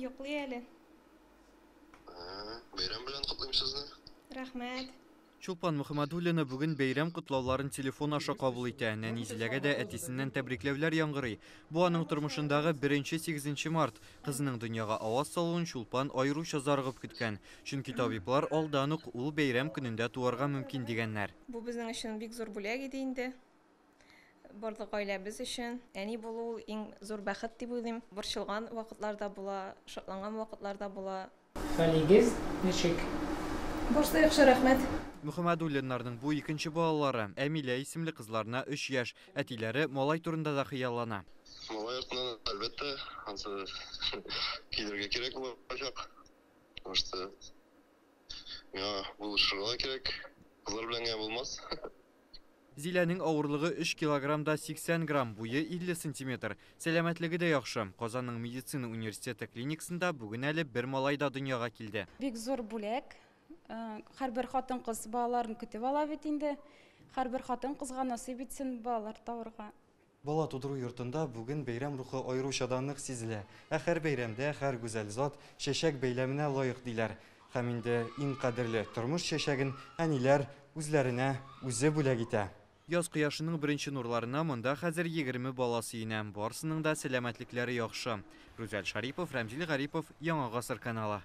Yo'qlay әле. Бәйрәм белән котлыйм сезне. Рәхмәт. Чулпан Мөхәммәдуллина бүген бәйрәм котлауларын телефон аша кабул итә. Нәнизиләгә дә әтисеннән тәбрикләүләр яңгырый. Бу аның тормышындагы 1-8 март. Кызының дөньяга аваз салуын Чулпан аеруча зарыгып көткән. Чөнки табиблар алдан ук ул бәйрәм көнендә туарга мөмкин дигәннәр. Бу безнең өчен бик зур бүләк иде инде. Барлык гаиләбез өчен. Әни булу иң зур бәхет дип уйлыйм. Борчылган вакытларда була, шатланган вакытларда була. Хәлигез ничек? Башта яхшы, рәхмәт. Мөхәммәдуллиннарның бу икенче балалары Әмилә исемле кызларына 3 яшь, әтиләре малай турында да хыяллана. Малай артынан әлбәттә, ансы килергә кирәк булачак. Башта миңа булышырга кирәк. Кызлар белән генә булмас. Зиләнең авырлыгы 3 килограммда 80 грамм, буе 50 сантиметр. Сәламәтлеге дә яхшы. Казанның медицина университеты клиникасында бүген әле бер малай да дөньяга килде. Бик зур бүләк. Һәрбер хатын-кыз балаларын көтеп ала бит инде. Һәрбер хатын-кызга насыйп итсен балалар табырга. Бала тудыру йортында бүген бәйрәм рухы аеручадан нык сизелә. Һәр бәйрәмдә һәр гүзәл зат чәчәк бәйләменә лаек диләр. Һәм инде иң кадерле тормыш чәчәген әниләр үзләренә үзе бүләк итә. Яз кояшының беренче нурларына монда хәзер 20 бала сөенә. Барсының да сәламәтлекләре яхшы. Рүзәл Шарипов, Рәмзил Гарипов, Яңа гасыр каналы.